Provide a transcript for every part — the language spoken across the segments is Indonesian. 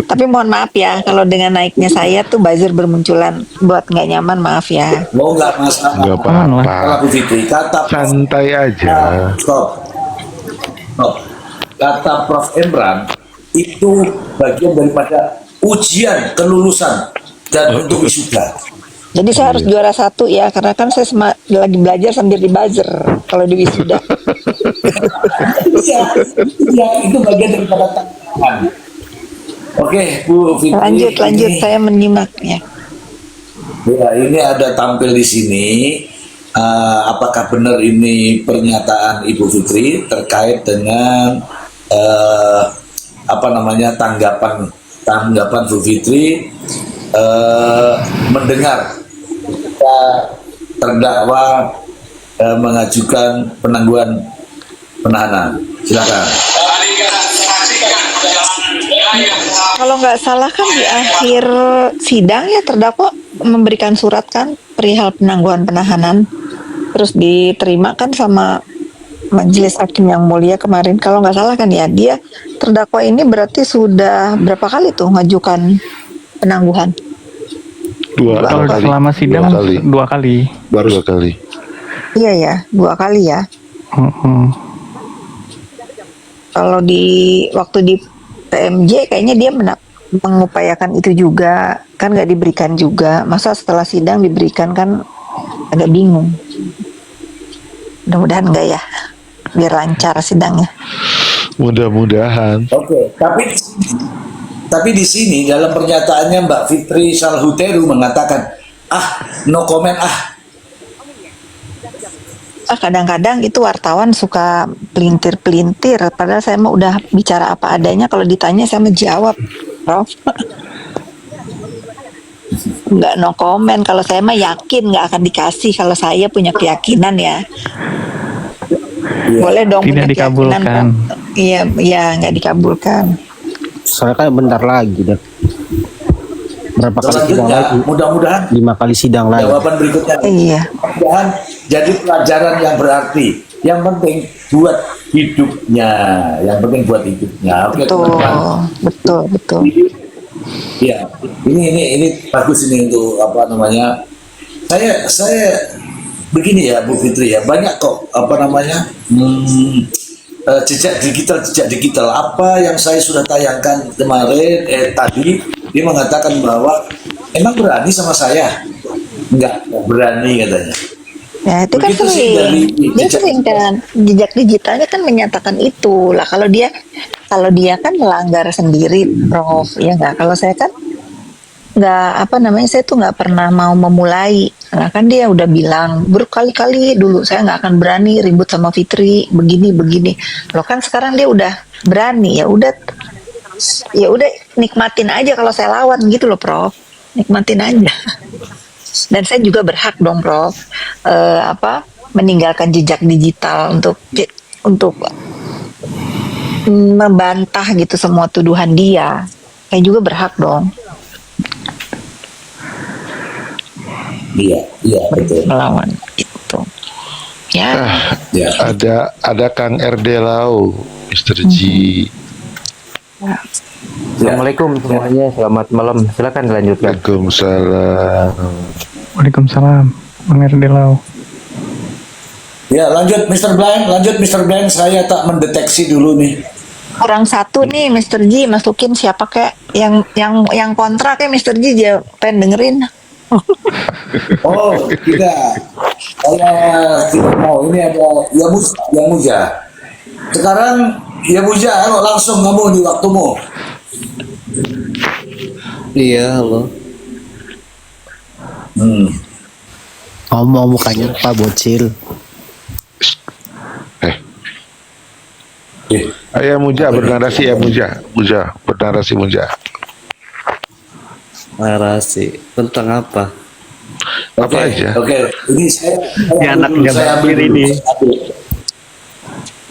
Tapi mohon maaf ya, kalau dengan naiknya saya tuh buzzer bermunculan buat nggak nyaman, maaf ya. Mau nggak masalah. Nggak Aman lah. apa-apa. Kalau Bu Fitri, kata Prof. Santai aja. Stop. Stop. Kata Prof. Emran itu bagian daripada ujian kelulusan dan untuk wisuda. Jadi saya harus juara satu ya, karena kan saya lagi belajar sambil di buzzer kalau di wisuda. Iya, iya, itu bagian daripada tantangan. Oke, Bu Fitri. Lanjut, saya menyimak ya. Ya, ini ada tampil di sini. Apakah benar ini pernyataan Ibu Fitri terkait dengan apa namanya tanggapan Bu Fitri mendengar terdakwa mengajukan penangguhan penahanan. Silakan. Kalau nggak salah kan di akhir sidang ya terdakwa memberikan surat kan perihal penangguhan penahanan, terus diterima kan sama majelis hakim yang mulia kemarin. Kalau nggak salah kan ya, dia terdakwa ini berarti sudah berapa kali tuh ngajukan penangguhan? Dua Kalau kali. selama sidang Dua kali. 2 kali. Baru 2 kali. Iya ya, 2 kali ya. Kalau di waktu di PMJ kayaknya dia mengupayakan itu juga, kan nggak diberikan juga. Masa setelah sidang diberikan, kan agak bingung. Mudah-mudahan enggak ya, biar lancar sidangnya. Mudah-mudahan. Oke, tapi di sini dalam pernyataannya Mbak Fitri Salhuteru mengatakan, no comment Kadang-kadang itu wartawan suka pelintir-pelintir, padahal saya mah udah bicara apa adanya. Kalau ditanya saya menjawab, Prof. Nggak no comment. Kalau saya mah yakin nggak akan dikasih. Kalau saya punya keyakinan ya. Boleh dong Tidak punya keyakinan. dikabulkan. Iya, nggak dikabulkan. Soalnya kan bentar lagi deh. Berapa kali sidang Selanjutnya, lagi? mudah-mudahan 5 kali sidang lagi. jawaban berikutnya Iya. mudah-mudahan jadi pelajaran yang berarti. Yang penting buat hidupnya, Oke, Betul, teman-teman. betul. Ya, ini bagus ini untuk apa namanya? Saya begini ya, Bu Fitri ya, banyak kok apa namanya jejak digital. Apa yang saya sudah tayangkan kemarin tadi, dia mengatakan bahwa emang berani sama saya, nggak berani katanya. Ya itu kan Begitu sih dari sering. Dia jejak sering kan, jejak digitalnya kan menyatakan itu lah. Kalau dia kan melanggar sendiri, Prof. Ya nggak. Kalau saya kan nggak, apa namanya, saya tuh nggak pernah mau memulai. Karena kan dia udah bilang berkali-kali dulu, saya nggak akan berani ribut sama Fitri begini. Loh kan sekarang dia udah berani, ya udah nikmatin aja kalau saya lawan gitu loh, Prof. Nikmatin aja. Dan saya juga berhak dong, Prof, meninggalkan jejak digital untuk membantah gitu semua tuduhan dia. Saya juga berhak dong Iya, betul. melawan itu. Ya, Ya. Ada Kang RD Lau, Mr. G. Assalamualaikum semuanya, selamat malam. Silakan dilanjutkan. Waalaikumsalam. Waalaikumsalam. Bang Erdelau. Ya, lanjut Mr. Blind, saya tak mendeteksi dulu nih. kurang satu nih, Mr. G, masukin siapa kek yang kontra kayak Mr. G, dia pengen dengerin. Oh, tidak. Saya tidak mau. Ini ada Yamuja. Sekarang Yamuja, langsung kamu di waktumu. Iya, halo. Ngomong mukanya Pak Bocil. Ayo Muja bernarasi, ya Muja bernarasi Muja. Narasi tentang apa? Apa aja? Oke, ini saya anaknya ambil Bakir dulu. ini.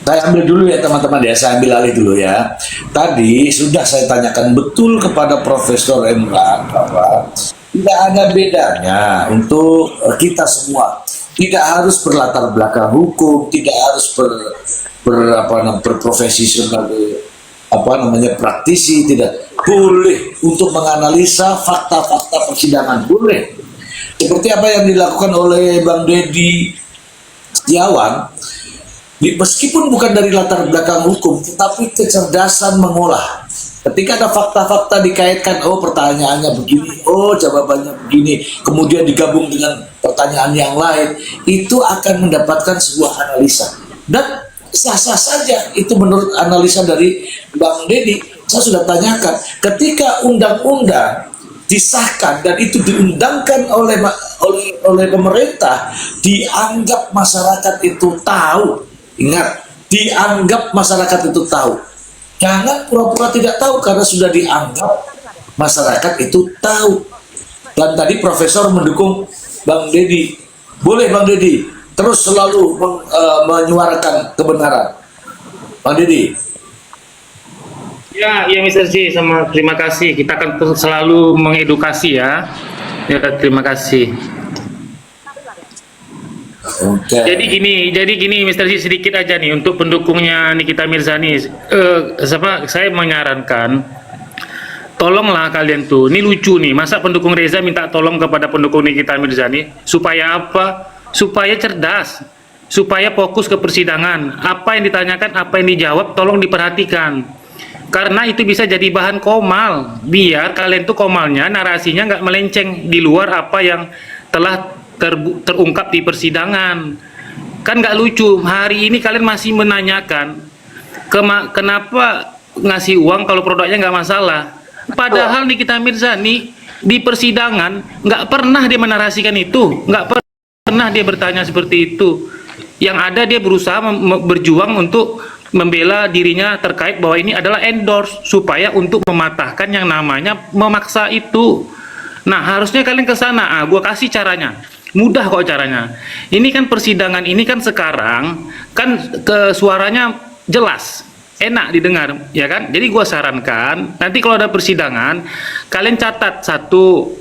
Saya ambil dulu ya teman-teman ya, saya ambil alih dulu ya. Tadi sudah saya tanyakan betul kepada Profesor Emran bahwa tidak ada bedanya untuk kita semua. Tidak harus berlatar belakang hukum, tidak harus berprofesi sebagai praktisi, tidak. boleh untuk menganalisa fakta-fakta persidangan, boleh. Seperti apa yang dilakukan oleh Bang Deddy Setiawan, meskipun bukan dari latar belakang hukum, tetapi kecerdasan mengolah. Ketika ada fakta-fakta dikaitkan, oh pertanyaannya begini, oh jawabannya begini, kemudian digabung dengan pertanyaan yang lain, itu akan mendapatkan sebuah analisa. Dan sah-sah saja itu menurut analisa dari Bang Deddy. Saya sudah tanyakan, ketika undang-undang disahkan dan itu diundangkan oleh pemerintah, dianggap masyarakat itu tahu. Ingat, dianggap masyarakat itu tahu. Jangan pura-pura tidak tahu karena sudah dianggap masyarakat itu tahu. Dan tadi Profesor mendukung Bang Deddy. Boleh Bang Deddy terus selalu menyuarakan kebenaran. Bang Deddy. Ya, ya Mr. J, sama terima kasih. Kita akan selalu mengedukasi ya. Ya, terima kasih. Oke. Jadi gini Mr. J, sedikit aja nih untuk pendukungnya Nikita Mirzani. Saya menyarankan, tolonglah kalian tuh. Ini lucu nih, masa pendukung Reza minta tolong kepada pendukung Nikita Mirzani supaya apa? Supaya cerdas, supaya fokus ke persidangan. Apa yang ditanyakan, apa yang dijawab, tolong diperhatikan. Karena itu bisa jadi bahan komal, biar kalian tuh komalnya, narasinya nggak melenceng di luar apa yang telah terungkap di persidangan. Kan nggak lucu, hari ini kalian masih menanyakan kenapa ngasih uang kalau produknya nggak masalah. Padahal Nikita Mirzani di persidangan nggak pernah dia menarasikan itu, nggak pernah dia bertanya seperti itu. Yang ada dia berusaha berjuang untuk membela dirinya terkait bahwa ini adalah endorse supaya untuk mematahkan yang namanya memaksa itu. Nah, harusnya kalian ke sana. Gua kasih caranya. Mudah kok caranya. Ini kan persidangan ini kan sekarang kan suaranya jelas, enak didengar, ya kan? Jadi gua sarankan nanti kalau ada persidangan kalian catat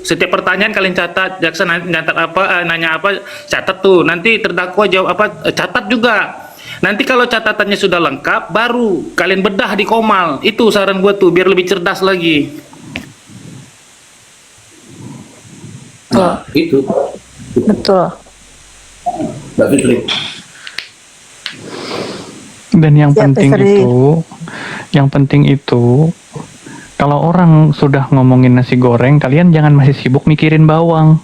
setiap pertanyaan kalian catat. Jaksa nanya apa, catat tuh. Nanti terdakwa jawab apa, catat juga. Nanti kalau catatannya sudah lengkap, baru kalian bedah di komal. Itu saran gue tuh, biar lebih cerdas lagi. Nah, itu. Betul. Mbak Fitri. Dan yang Ya, penting Mr. J. yang penting itu, kalau orang sudah ngomongin nasi goreng, kalian jangan masih sibuk mikirin bawang.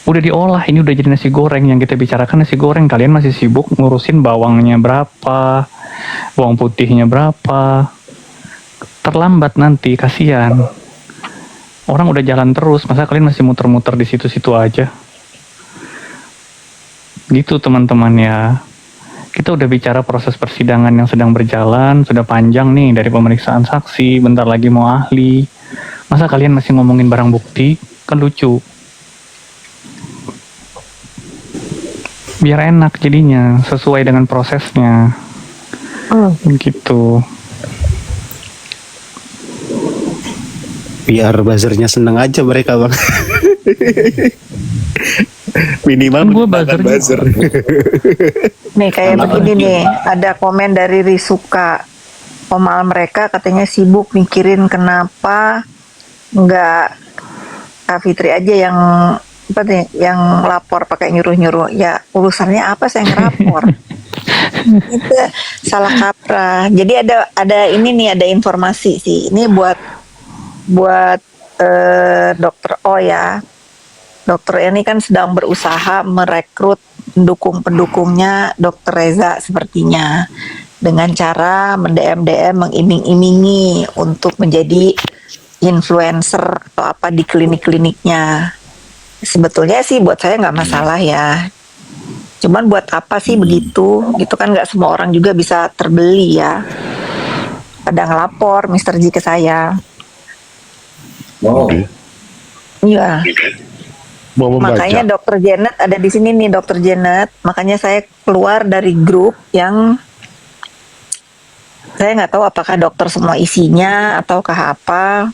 Udah diolah, ini udah jadi nasi goreng. Yang kita bicarakan nasi goreng, kalian masih sibuk ngurusin bawangnya berapa, bawang putihnya berapa. Terlambat nanti, kasihan. Orang udah jalan terus, masa kalian masih muter-muter di situ-situ aja? Gitu teman-teman ya. Kita udah bicara proses persidangan yang sedang berjalan, sudah panjang nih dari pemeriksaan saksi, bentar lagi mau ahli. Masa kalian masih ngomongin barang bukti? Kan lucu. Biar enak jadinya, sesuai dengan prosesnya. Gitu. Biar buzzernya seneng aja mereka bang. Minimal Kan gua menggunakan buzzernya. buzzer. Nih kayak begini nih, ada komen dari Risuka. Komal mereka katanya sibuk mikirin kenapa nggak Kak Fitri aja yang apa nih, yang lapor pakai nyuruh-nyuruh. Ya urusannya apa saya ngelapor? Itu salah kaprah. Jadi ada ini nih, ada informasi sih. Ini buat Dokter O ya. Dokter ini kan sedang berusaha merekrut pendukung-pendukungnya Dokter Reza sepertinya, dengan cara mendm-dm, mengiming-imingi untuk menjadi influencer atau apa di klinik-kliniknya. Sebetulnya sih buat saya nggak masalah ya. Cuman buat apa sih begitu? Gitu kan nggak semua orang juga bisa terbeli ya. Pada ngelapor Mr. J ke saya. Oh. Iya. Mau membaca. Makanya Dokter Janet ada di sini nih, Dokter Janet. Makanya saya keluar dari grup yang saya nggak tahu apakah dokter semua isinya ataukah apa.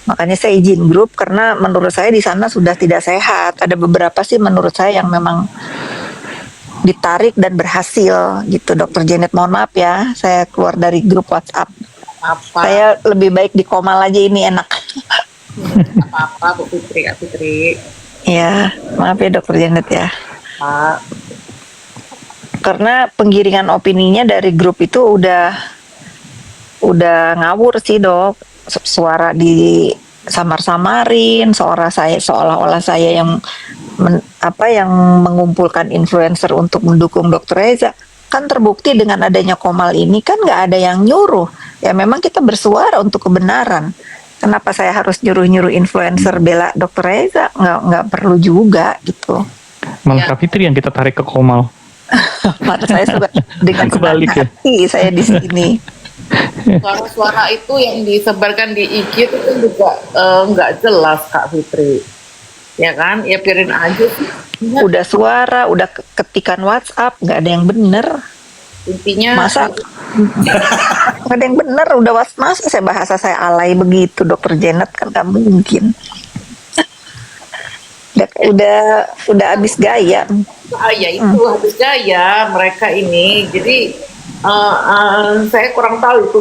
Makanya saya izin grup karena menurut saya di sana sudah tidak sehat. Ada beberapa sih menurut saya yang memang ditarik dan berhasil gitu. Dokter Janet, mohon maaf ya, saya keluar dari grup WhatsApp. Apa Saya lebih baik di komal aja, ini enak. apa Bu Fitri, Kak Fitri. Ya, maaf ya Dokter Janet ya. Pak. Karena penggiringan opininya dari grup itu udah ngawur sih Dok. Suara di samar-samarin, seolah-olah saya yang yang mengumpulkan influencer untuk mendukung Dokter Reza. Kan terbukti dengan adanya Komal ini kan nggak ada yang nyuruh. Ya memang kita bersuara untuk kebenaran. Kenapa saya harus nyuruh-nyuruh influencer bela Dokter Reza? Nggak perlu juga gitu. Malah Kak Fitri yang kita tarik ke Komal. Maka saya suka dengan senang Kebalik ya. hati saya di sini. Suara-suara itu yang disebarkan di IG itu kan juga nggak jelas Kak Fitri. Ya kan? Ya biarin aja sih. Udah suara, udah ketikan WhatsApp, nggak ada yang bener. Intinya Masa nggak ada yang bener, masa saya bahasa saya alay begitu Dokter Janet, kan nggak mungkin. udah habis gaya. ya itu habis gaya mereka ini. Jadi saya kurang tahu itu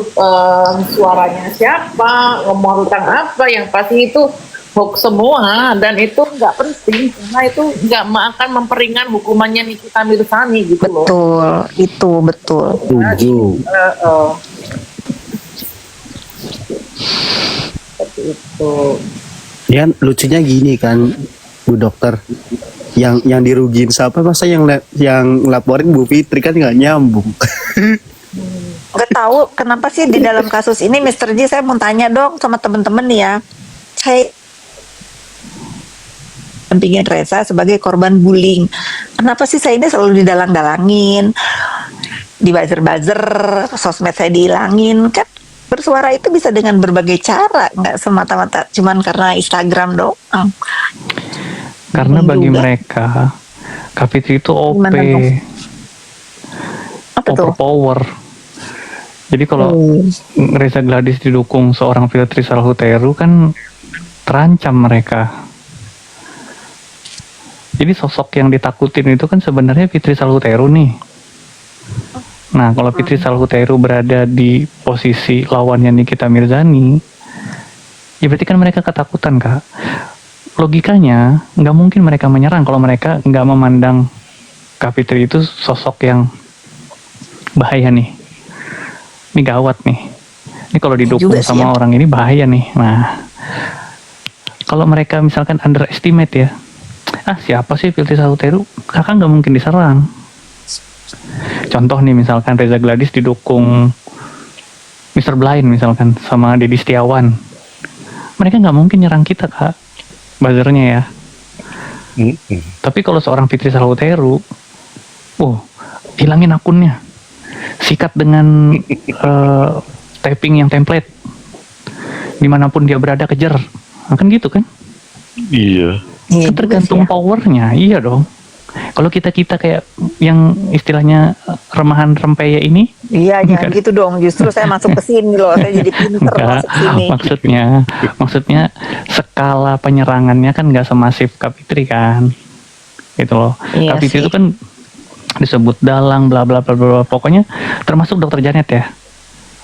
suaranya siapa, ngomong tentang apa, yang pasti itu hoax semua, dan itu nggak penting karena itu nggak akan memperingan hukumannya Nikita Mirzani gitu loh. Betul, itu betul. Setuju. Seperti itu. Ya lucunya gini kan, Bu Dokter, yang dirugiin siapa? Masa yang laporin Bu Fitri, kan nggak nyambung. Nggak tahu kenapa sih di dalam kasus ini, Mr. J, saya mau tanya dong sama teman-teman nih ya. Saya dampingin Reza sebagai korban bullying. Kenapa sih saya ini selalu didalang-dalangin, dibuzzer-buzzer, sosmed saya dihilangin? Kan bersuara itu bisa dengan berbagai cara, nggak semata-mata cuman karena Instagram doang. Karena bagi Juga. mereka Kak Fitri itu OP, Gimana, Dok? Apa tuh? overpower. Jadi kalau Reza Gladys didukung seorang Fitri Salhuteru kan terancam mereka. Jadi sosok yang ditakutin itu kan sebenarnya Fitri Salhuteru nih. Nah, kalau Fitri Salhuteru berada di posisi lawannya Nikita Mirzani, ya berarti kan mereka ketakutan, Kak. Logikanya, nggak mungkin mereka menyerang kalau mereka nggak memandang Kak Fitri itu sosok yang bahaya nih. Ini gawat nih. Ini kalau didukung juga sih sama ya. orang ini bahaya nih. Nah, kalau mereka misalkan underestimate ya, siapa sih Fitri Salhuteru? Kakak nggak mungkin diserang. Contoh nih, misalkan Reza Gladys didukung Mr. Blind misalkan sama Deddy Setiawan, mereka nggak mungkin nyerang kita, Kak, buzzernya ya. Tapi kalau seorang Fitri Salhuteru, hilangin akunnya, sikat dengan typing yang template, dimanapun dia berada kejar, kan gitu kan? Iya. Iya Kan juga tergantung sih ya. powernya, iya dong. Kalau kita kayak yang istilahnya remahan rempeyek ini, Iya, jangan gitu dong. Justru saya masuk ke sini loh. Saya jadi pinter enggak, masuk sini. maksudnya skala penyerangannya kan nggak semasif Kak Fitri kan, gitu loh. Iya Kak Fitri sih. itu kan disebut dalang, bla bla bla bla, pokoknya termasuk Dokter Janet ya,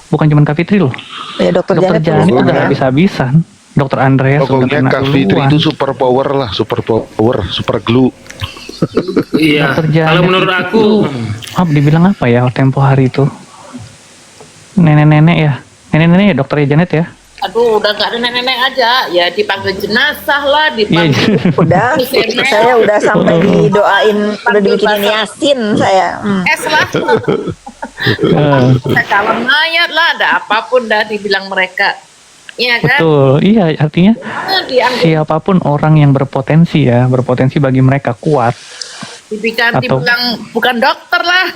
bukan cuma Kak Fitri loh. Ya Dokter Dokter Janet Janet juga. udah habis-habisan, Dokter Andreas sudah Pokoknya kena Kak Fitri duluan. itu super power lah, super power, super glue. Iya. Dokter Janet Kalau menurut aku, dibilang apa ya tempo hari itu, nenek-nenek ya, nenek-nenek ya Dokter Janet ya. Aduh, udah nggak ada nenek-nenek aja, ya dipanggil jenazah lah, Iya. dipanggil Udah, Kusener. saya udah sampai didoain, udah dibikinin yasin saya. lah. Saya calon mayat lah, ada apapun dah dibilang mereka. Iya kan? Betul, iya, artinya Dianggap siapapun orang yang berpotensi bagi mereka kuat, atau- dibilang bukan dokter lah.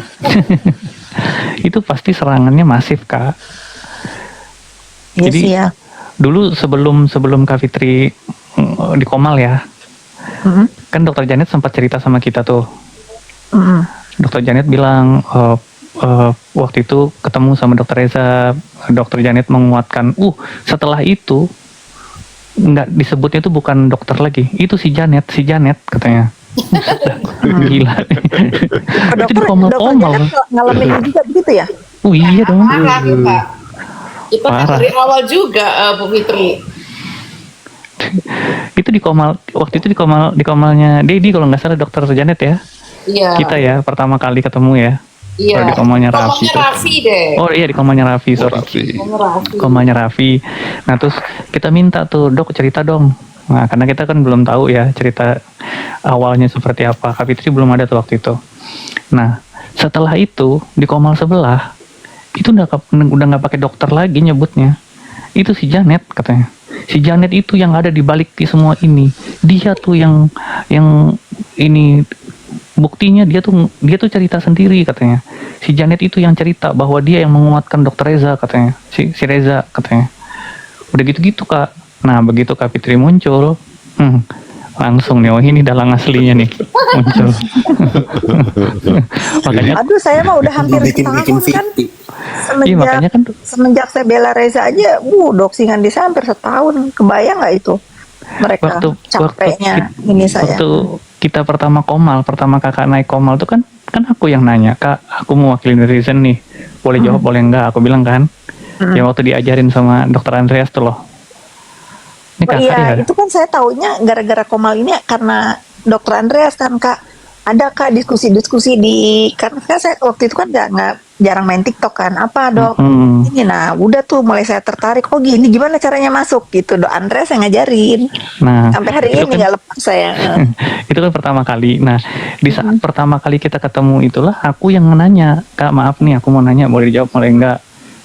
itu pasti serangannya masif, Kak. Iya Jadi, sih ya. dulu sebelum Kak Fitri di Komal ya, kan Dokter Janet sempat cerita sama kita tuh. Dokter Janet bilang waktu itu ketemu sama Dokter Reza, Dokter Janet menguatkan, setelah itu nggak disebutnya itu bukan dokter lagi, itu si Janet katanya. Gila. Itu di Dokter Komal-Komal. Janet ngalamin juga begitu ya? Iya dong. Parah tuh, Pak. Kita kan Parah. dari awal juga, Bu Fitri. Itu di Komal, waktu itu di Komalnya Dedi kalau nggak salah, dokter Janet ya. Iya. Kita ya pertama kali ketemu ya. Iya. Kalau di Komalnya Raffi. Ngomongnya Raffi deh. Oh iya, di Komalnya Raffi, sorry. Ngomongnya Raffi. Komalnya Raffi. Nah terus kita minta tuh, dok cerita dong. Nah karena kita kan belum tahu ya cerita awalnya seperti apa. Kak Fitri belum ada tuh waktu itu. Nah setelah itu di Komal sebelah itu udah nggak pakai dokter lagi nyebutnya. Itu si Janet katanya. Si Janet itu yang ada di balik di semua ini. Dia tuh yang ini, buktinya dia tuh cerita sendiri katanya. Si Janet itu yang cerita bahwa dia yang menguatkan dokter Reza katanya. Si Reza katanya. Udah gitu-gitu Kak. Nah begitu Kak Fitri muncul, langsung nih, oh ini dalang aslinya nih muncul. Makanya, Aduh, saya mah udah hampir bikin setahun kan. fitih. iya makanya kan Semenjak saya bela Reza aja, doksingan di saya hampir setahun. Kebayang nggak itu? Mereka capeknya ini saya. waktu kita pertama kakak naik Komal tuh kan aku yang nanya, Kak aku mau wakilin netizen nih, boleh jawab boleh enggak, aku bilang kan. Ya waktu diajarin sama dokter Andreas tuh loh. Ini Oh kakak iya, ya. itu kan saya taunya gara-gara Komal ini karena dokter Andreas kan Kak. Ada Kak diskusi-diskusi karena saya waktu itu kan nggak jarang main TikTok kan. Apa dok? Ini nah udah tuh mulai saya tertarik. Oh gini gimana caranya masuk gitu. Dok Andreas yang ngajarin. Nah, Sampai hari itu ini kan- nggak lepas saya. itu kan pertama kali. Nah, di saat pertama kali kita ketemu itulah aku yang nanya, Kak maaf nih aku mau nanya, boleh dijawab boleh enggak?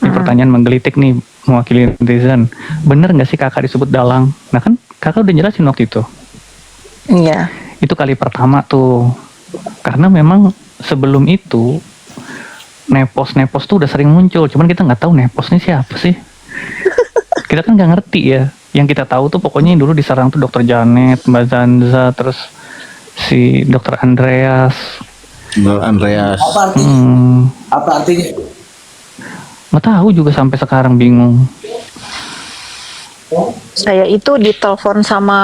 Ini pertanyaan menggelitik nih, mewakili netizen. Bener nggak sih kakak disebut dalang? Nah kan kakak udah jelasin waktu itu. Iya. Itu kali pertama tuh. Karena memang sebelum itu nepos tuh udah sering muncul, cuman kita nggak tahu nepos ini siapa sih. Kita kan nggak ngerti ya. Yang kita tahu tuh pokoknya yang dulu diserang tuh dokter Janet, Mbak Zanza, terus si dokter Andreas. Andreas. Apa artinya? Apa artinya? Nggak tahu juga sampai sekarang bingung. Saya itu ditelepon sama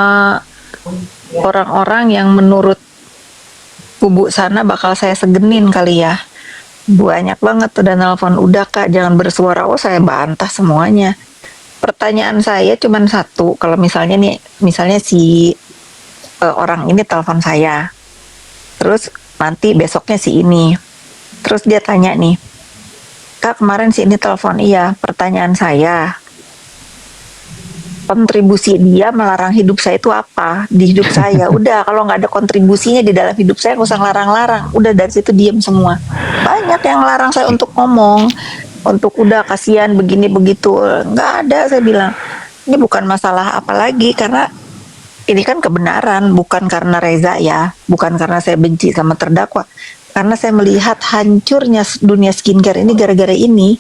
orang-orang yang menurut kubu sana bakal saya segenin kali ya. Banyak banget udah nelpon, udah Kak jangan bersuara. Oh saya bantah semuanya. Pertanyaan saya cuma satu, kalau misalnya si orang ini telepon saya, terus nanti besoknya si ini, terus dia tanya nih, Kak kemarin si ini telepon, iya, pertanyaan saya, kontribusi dia melarang hidup saya itu apa di hidup saya. Udah kalau nggak ada kontribusinya di dalam hidup saya nggak usah larang-larang, udah dari situ diem semua. Banyak yang larang saya untuk ngomong, untuk udah kasihan begini begitu, nggak ada. Saya bilang ini bukan masalah apa lagi, karena ini kan kebenaran, bukan karena Reza ya, bukan karena saya benci sama terdakwa, karena saya melihat hancurnya dunia skincare ini gara-gara ini.